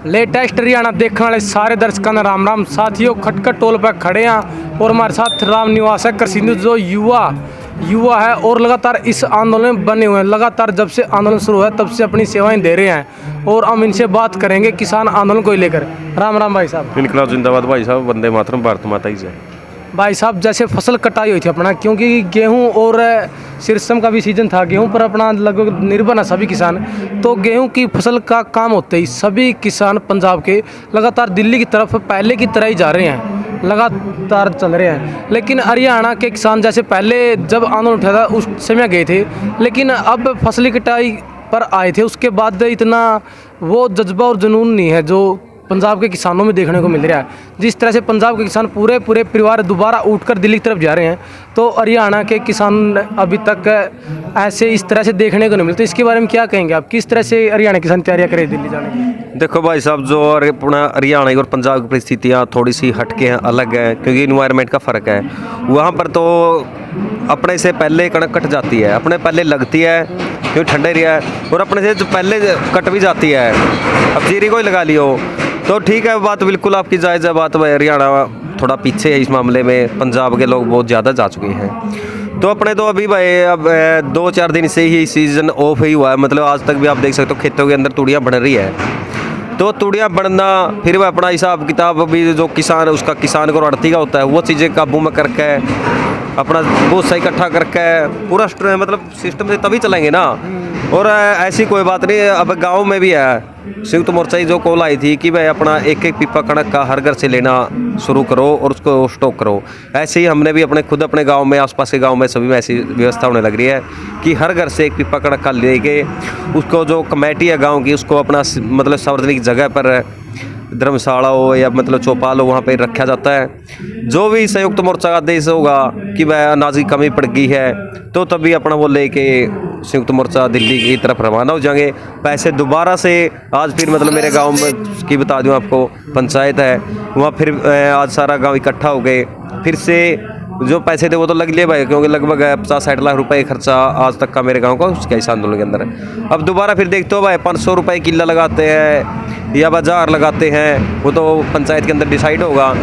Latest Haryana देखने वाले सारे दर्शकों का राम राम। साथियों, खटखट टोल पर खड़े हैं और हमारे साथ राम निवास है करसिंधु, जो युवा है और लगातार इस आंदोलन में बने हुए हैं। लगातार जब से आंदोलन शुरू हुआ तब से अपनी सेवाएं दे रहे हैं और हम इनसे बात करेंगे किसान आंदोलन को लेकर। राम राम भाई साहब। इनकलाब जिंदाबाद भाई साहब, वंदे मातरम, भारत माता की जय। भाई साहब, जैसे फसल कटाई हुई थी अपना, क्योंकि गेहूं और सिरसम का भी सीजन था, गेहूं पर अपना लगभग निर्भर है सभी किसान। तो गेहूं की फसल का काम होते ही सभी किसान पंजाब के लगातार दिल्ली की तरफ पहले की तरह ही जा रहे हैं, लगातार चल रहे हैं। लेकिन हरियाणा के किसान जैसे पहले जब आंदोलन उठा था उस समय गए थे, लेकिन अब फसल कटाई पर आए थे उसके बाद इतना वो जज्बा और जुनून नहीं है जो पंजाब के किसानों में देखने को मिल रहा है। जिस तरह से पंजाब के किसान पूरे परिवार दोबारा उठकर दिल्ली की तरफ जा रहे हैं, तो हरियाणा के किसान अभी तक ऐसे इस तरह से देखने को नहीं मिलते। इसके बारे में क्या कहेंगे आप, किस तरह से हरियाणा किसान तैयारियां करें दिल्ली जाने की? देखो भाई साहब, जो अपना हरियाणा और पंजाब की परिस्थितियाँ थोड़ी सी हटके हैं, अलग है, क्योंकि इन्वायरमेंट का फ़र्क है। वहाँ पर तो अपने से पहले कणक कट जाती है, अपने पहले लगती है क्योंकि ठंडा एरिया है, और अपने से जो पहले कट भी जाती है। अब जीरी को ही लगा लियो तो ठीक है, बात बिल्कुल आपकी जायज़ है बात। हरियाणा थोड़ा पीछे है इस मामले में, पंजाब के लोग बहुत ज़्यादा जा चुके हैं। तो अपने तो अभी भाई अब 2-4 दिन से ही सीज़न ऑफ ही हुआ है, मतलब आज तक भी आप देख सकते हो खेतों के अंदर तूड़ियाँ बन रही है। तो तूड़ियाँ बनना, फिर वह अपना हिसाब किताब अभी जो किसान उसका किसान को अड़ती का होता है, वो चीज़ें काबू में करके अपना बहुत सही इकट्ठा करके पूरा मतलब सिस्टम से तभी चलेंगे ना। और ऐसी कोई बात नहीं, अब गांव में भी है संयुक्त मोर्चा की जो कॉल आई थी कि भाई अपना एक पीपा कणक का हर घर से लेना शुरू करो और उसको स्टॉक करो। ऐसे ही हमने भी अपने गांव में, आसपास के गांव में सभी में ऐसी व्यवस्था होने लग रही है कि हर घर से एक पीपा कणक का लेके उसको जो कमेटी है गाँव की, उसको अपना मतलब सार्वजनिक जगह पर धर्मशाला हो या मतलब चौपाल हो, वहाँ पे रखा जाता है। जो भी संयुक्त मोर्चा का आदेश होगा कि वह अनाज की कमी पड़ गई है, तो तभी अपना वो लेके संयुक्त मोर्चा दिल्ली की तरफ रवाना हो जाएंगे। पैसे दोबारा से आज फिर मतलब मेरे गांव में की बता दूं आपको, पंचायत है वहाँ, फिर आज सारा गांव इकट्ठा हो गए। फिर से जो पैसे थे वो तो लग लिए भाई, क्योंकि लगभग 50-60 लाख रुपए खर्चा आज तक का मेरे गांव का उसके इस आंदोलन के अंदर। अब दोबारा फिर देखते हो भाई 500 रुपये किला लगाते हैं या बाजार लगाते हैं, वो तो पंचायत के अंदर डिसाइड होगा।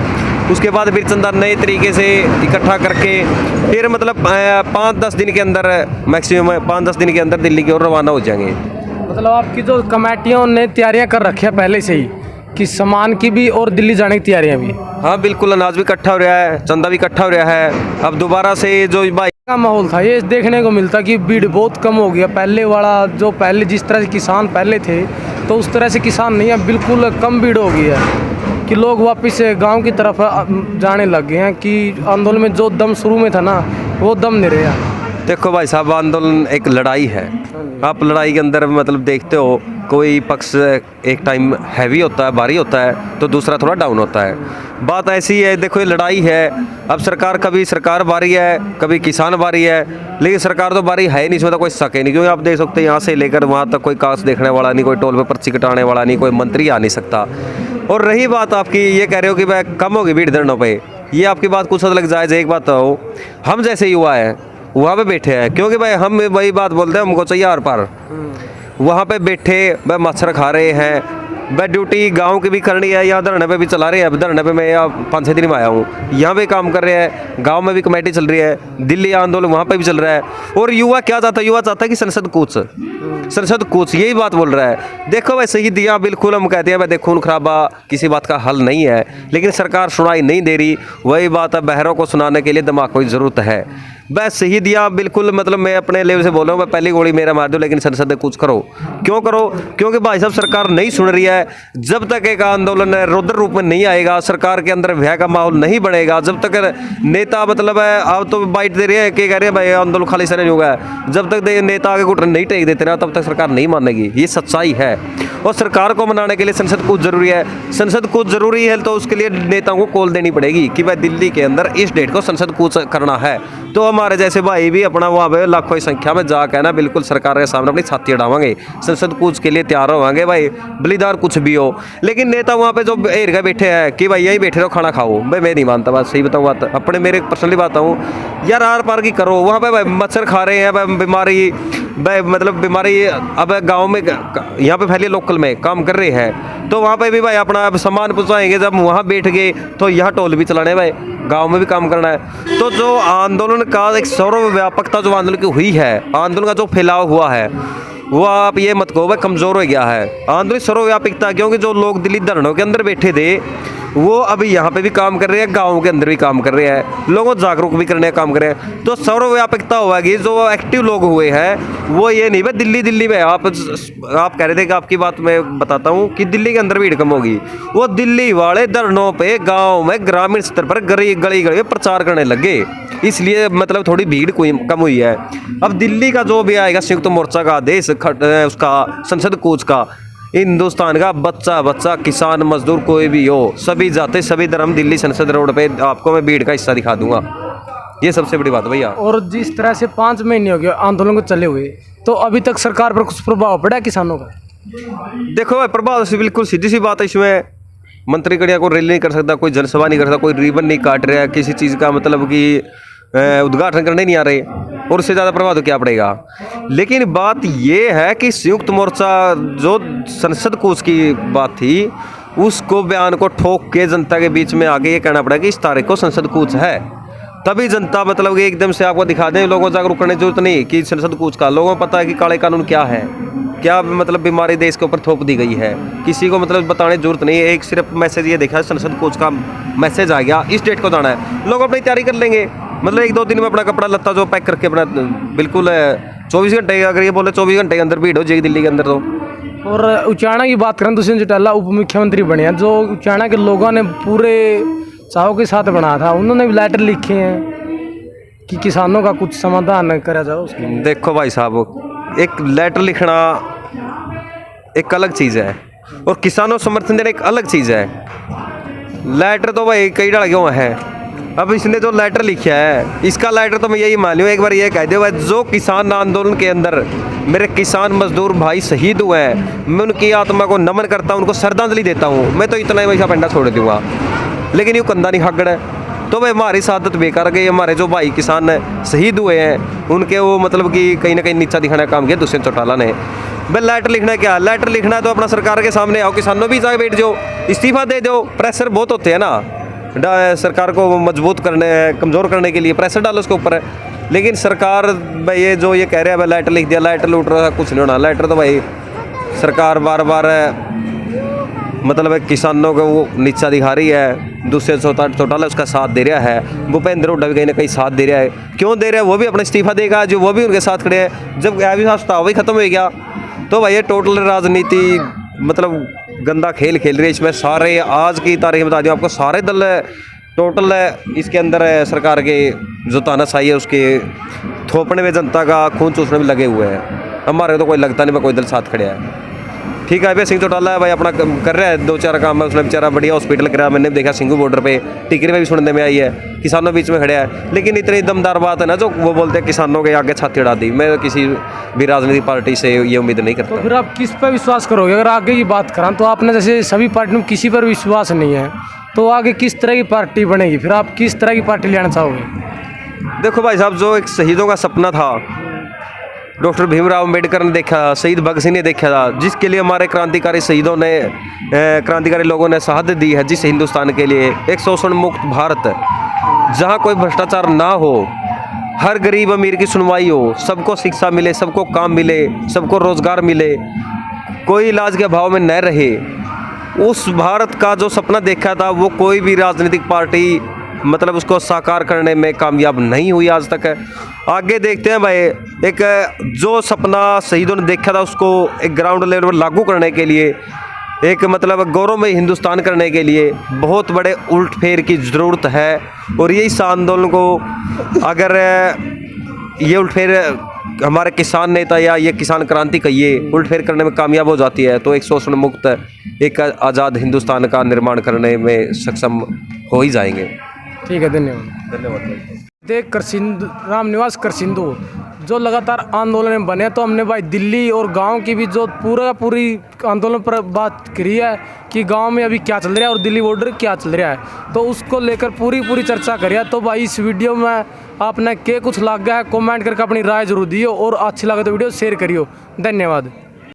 उसके बाद फिर चंदा नए तरीके से इकट्ठा करके फिर मतलब 5-10 दिन के अंदर, मैक्सिमम 5-10 दिन के अंदर दिल्ली की ओर रवाना हो जाएंगे। मतलब आपकी जो कमेटियों ने तैयारियां कर रखी है पहले से ही कि सामान की भी और दिल्ली जाने की तैयारियां भी? हाँ बिल्कुल, अनाज भी इकट्ठा हो रहा है, चंदा भी इकट्ठा हो रहा है। अब दोबारा से जो भाई का माहौल था ये देखने को मिलता कि भीड़ बहुत कम हो गया। पहले वाला जो पहले जिस तरह से किसान पहले थे तो उस तरह से किसान नहीं है, बिल्कुल कम भीड़ हो गई है कि लोग वापस गांव की तरफ जाने लग गए हैं कि आंदोलन में जो दम शुरू में था ना वो दम नहीं रहा। देखो भाई साहब, आंदोलन एक लड़ाई है। आप लड़ाई के अंदर मतलब देखते हो कोई पक्ष एक टाइम हैवी होता है, भारी होता है, तो दूसरा थोड़ा डाउन होता है। बात ऐसी है, देखो ये लड़ाई है। अब सरकार कभी सरकार बारी है, कभी किसान बारी है, लेकिन सरकार तो बारी है नहीं, इसमें तो कोई शक है नहीं। क्योंकि आप देख सकते हैं यहाँ से लेकर वहाँ तक कोई कागज देखने वाला नहीं, कोई टोल पे पर्ची कटाने वाला नहीं, कोई मंत्री आ नहीं सकता। और रही बात आपकी, ये कह रहे हो कि भाई कम होगी भीड़ धरनों पर, ये आपकी बात कुछ हद लग जाए। एक बात हो, हम जैसे युवा हैं वहाँ पे बैठे हैं, क्योंकि भाई हम वही बात बोलते हैं, हमको चाहिए आर पार। वहाँ पे बैठे वह मच्छर खा रहे हैं, वह ड्यूटी गांव की भी करनी है, यहाँ धरने पे भी चला रहे हैं। धरने पे मैं यहाँ 5-6 दिन में आया हूँ, यहाँ पे काम कर रहे हैं, गांव में भी कमेटी चल रही है, दिल्ली आंदोलन वहाँ पे भी चल रहा है। और युवा क्या चाहता है? युवा चाहता है कि संसद कूच, यही बात बोल रहा है। देखो भाई शहीदियाँ, बिल्कुल हम कहते हैं भाई देखो खून खराबा किसी बात का हल नहीं है, लेकिन सरकार सुनाई नहीं दे रही। वही बात है, बहरों को सुनाने के लिए दिमाग की ज़रूरत है। बस शहीदियाँ बिल्कुल मतलब मैं अपने लेवल से बोल रहा हूँ, मैं पहली गोली मेरा मार दूँ, लेकिन संसद कुछ करो। क्यों करो? क्योंकि भाई साहब सरकार नहीं सुन रही है। जब तक एक आंदोलन रौद्र रूप में नहीं आएगा, सरकार के अंदर भय का माहौल नहीं बनेगा, जब तक नेता मतलब है अब तो बाइट दे रहे हैं कि कह रहे हैं भाई आंदोलन खाली से नहीं होगा, जब तक नेता आगे घुटने नहीं टेक देते ना तब तक सरकार नहीं मानेगी। ये सच्चाई है। और सरकार को मनाने के लिए संसद कूच जरूरी है। संसद कूच जरूरी है तो उसके लिए नेताओं को कॉल देनी पड़ेगी कि भाई दिल्ली के अंदर इस डेट को संसद कूच करना है। तो हमारे जैसे भाई भी अपना वहाँ पे लाखों की संख्या में जाकर ना बिल्कुल सरकार के सामने अपनी छाती अड़ावांगे, संसद कूच के लिए तैयार होवांगे भाई, बलिदान कुछ भी हो। लेकिन नेता वहाँ पे जो एर के बैठे हैं कि भाई यहीं बैठे रहो खाना खाओ, भाई मैं नहीं मानता। बात सही बताऊँ, बात अपने मेरे पर्सनली बात हूँ यार, आर पार की करो। वहाँ पे भाई मच्छर खा रहे हैं, भाई बीमारी भाई मतलब बीमारी अब गांव में यहाँ पे फैली, लोकल में काम कर रहे हैं तो वहाँ पे भी भाई अपना अब सामान पहुँचाएंगे, जब वहाँ बैठ गए तो यहाँ टोल भी चलाने भाई, गांव में भी काम करना है। तो जो आंदोलन का एक सर्वव्यापकता जो आंदोलन की हुई है, आंदोलन का जो फैलाव हुआ है वो आप ये मत कहो भाई कमज़ोर हो गया है। आंदोलन सर्वव्यापकता, क्योंकि जो लोग दिल्ली धरनों के अंदर बैठे थे वो अभी यहाँ पे भी काम कर रहे हैं, गाँव के अंदर भी काम कर रहे हैं, लोगों को जागरूक भी करने का काम कर रहे हैं। तो सर्वव्यापकता होगी, जो एक्टिव लोग हुए हैं वो ये नहीं भाई दिल्ली में आप कह रहे थे कि आपकी बात मैं बताता हूँ कि दिल्ली के अंदर भीड़ कम होगी, वो दिल्ली वाले धरनों पे गाँव में ग्रामीण स्तर पर गली गली में प्रचार करने लगे, इसलिए मतलब थोड़ी भीड़ कोई कम हुई है। अब दिल्ली का जो भी आएगा संयुक्त मोर्चा का आदेश उसका संसद कूच का, हिंदुस्तान का बच्चा किसान मजदूर कोई भी हो, सभी जाते सभी धर्म दिल्ली संसद रोड पे आपको मैं भीड़ का हिस्सा दिखा दूंगा। ये सबसे बड़ी बात भैया। और जिस तरह से 5 महीने हो गए आंदोलन को चले हुए, तो अभी तक सरकार पर कुछ प्रभाव पड़ा है किसानों का? देखो भाई प्रभाव से बिल्कुल सीधी सी बात है, इसमें मंत्री कड़िया को रैली नहीं कर सकता, कोई जनसभा नहीं कर सकता, कोई रिबन नहीं काट रहा, किसी चीज़ का मतलब कि उद्घाटन करने नहीं आ रहे, और उससे ज़्यादा प्रभाव तो क्या पड़ेगा। लेकिन बात ये है कि संयुक्त मोर्चा जो संसद कूच की बात थी उसको बयान को ठोक के जनता के बीच में आगे ये कहना पड़ा कि इस तारीख को संसद कूच है, तभी जनता मतलब कि एकदम से आपको दिखा दें। लोगों को जागरूक करने की जरूरत नहीं कि संसद कूच का, लोगों को पता है कि काले कानून क्या है, क्या मतलब बीमारी देश के ऊपर थोप दी गई है, किसी को मतलब बताने की जरूरत नहीं है। एक सिर्फ मैसेज ये देखा संसद कूच का मैसेज आ गया, इस डेट को जाना है, लोग अपनी तैयारी कर लेंगे, मतलब 1-2 दिन में अपना कपड़ा लत्ता जो पैक करके अपना बिल्कुल 24 घंटे, अगर ये बोले 24 घंटे के अंदर भीड़ हो जाएगी दिल्ली के अंदर। तो और उचाना की बात करें, दुष्यंत चौटाला उप मुख्यमंत्री बने हैं, जो उचाना के लोगों ने पूरे चाव के साथ बनाया था, उन्होंने भी लेटर लिखे हैं कि किसानों का कुछ समाधान करा जाए उसके। देखो भाई साहब, एक लेटर लिखना एक अलग चीज़ है और किसानों को समर्थन देना एक अलग चीज़ है। लेटर तो भाई कई डाल क्यों है, अब इसने जो लेटर लिखा है इसका लेटर तो मैं यही मानूँ, एक बार ये कह दो भाई जो किसान आंदोलन के अंदर मेरे किसान मजदूर भाई शहीद हुए हैं, मैं उनकी आत्मा को नमन करता हूँ, उनको श्रद्धांजलि देता हूँ, मैं तो इतना ही वैसा पेंडा छोड़ दूँगा। लेकिन ये कंधा नहीं हागड़ है, तो भाई हमारी शहादत बेकार गई, हमारे जो भाई किसान शहीद हुए हैं उनके वो मतलब कि कहीं ना कहीं नीचा दिखाने का काम किया दुष्यंत चौटाला ने। भाई लेटर लिखना क्या, लेटर लिखना है तो अपना सरकार के सामने आओ, किसानों भी जाके बैठ जाओ, इस्तीफा दे दो, प्रेशर बहुत होते हैं ना सरकार को मजबूत करने, कमज़ोर करने के लिए प्रेशर डालो उसके ऊपर है। लेकिन सरकार भाई ये जो ये कह रहे हैं भाई लेटर लिख दिया, लेटर लूट रहा, कुछ नहीं होना। लेटर तो भाई सरकार बार बार मतलब किसानों को वो नीचा दिखा रही है, दूसरे चौटाला उसका साथ दे रहा है, भूपेंद्र हुड्डा भी कहीं ना कहीं साथ दे रहा है। क्यों दे रहा है, वो भी अपना इस्तीफा देगा, जो वो भी उनके साथ खड़े हैं। जब अविश्वास था वही खत्म हो गया, तो भाई ये टोटल राजनीति मतलब गंदा खेल खेल रही है इसमें। सारे आज की तारीख बता दूँ आपको, सारे दल टोटल इसके अंदर सरकार के जो तानाशाही है उसके थोपने में, जनता का खून चूसने में लगे हुए हैं। हमारे तो कोई लगता नहीं, मैं कोई दल साथ खड़े है। ठीक है भाई, सिंह चौटाला है भाई अपना कर रहा है 2-4 काम है, उसने बेचारा बढ़िया हॉस्पिटल कराया, मैंने देखा सिंघू बॉर्डर पे टिकरी में भी सुनने में आई है, किसानों बीच में खड़े है। लेकिन इतनी दमदार बात है ना जो वो बोलते हैं किसानों के आगे छाती अड़ा दी। मैं किसी भी राजनीतिक पार्टी से ये उम्मीद नहीं करता। तो फिर आप किस पर विश्वास करोगे? अगर आगे की बात करें तो आपने जैसे सभी पार्टी में किसी पर विश्वास नहीं है, तो आगे किस तरह की पार्टी बनेगी? फिर आप किस तरह की पार्टी लेना चाहोगे? देखो भाई साहब, जो एक शहीदों का सपना था, डॉक्टर भीमराव अम्बेडकर ने देखा, शहीद भगत सिंह ने देखा था, जिसके लिए हमारे क्रांतिकारी शहीदों ने, क्रांतिकारी लोगों ने शहादत दी है, जिस हिंदुस्तान के लिए एक शोषण मुक्त भारत, जहाँ कोई भ्रष्टाचार ना हो, हर गरीब अमीर की सुनवाई हो, सबको शिक्षा मिले, सबको काम मिले, सबको रोजगार मिले, कोई इलाज के अभाव में न रहे, उस भारत का जो सपना देखा था वो कोई भी राजनीतिक पार्टी मतलब उसको साकार करने में कामयाब नहीं हुई आज तक। आगे देखते हैं भाई, एक जो सपना शहीदों ने देखा था उसको एक ग्राउंड लेवल पर लागू करने के लिए, एक मतलब गौरवमय हिंदुस्तान करने के लिए बहुत बड़े उलट फेर की ज़रूरत है। और यही इस आंदोलन को अगर ये उलट फेर हमारे किसान नेता या ये किसान क्रांति कहिए उलट फेर करने में कामयाब हो जाती है, तो एक शोषण मुक्त एक आज़ाद हिंदुस्तान का निर्माण करने में सक्षम हो ही जाएंगे। ठीक है, धन्यवाद। देख करसिंधु रामनिवास करसिंधु जो लगातार आंदोलन में बने, तो हमने भाई दिल्ली और गांव की भी जो पूरी आंदोलन पर बात करी है कि गांव में अभी क्या चल रहा है और दिल्ली बॉर्डर क्या चल रहा है, तो उसको लेकर पूरी चर्चा करी है। तो भाई इस वीडियो में आपने क्या कुछ लग गया है, कमेंट करके अपनी राय जरूर दियो और अच्छी लगे तो वीडियो शेयर करियो। धन्यवाद।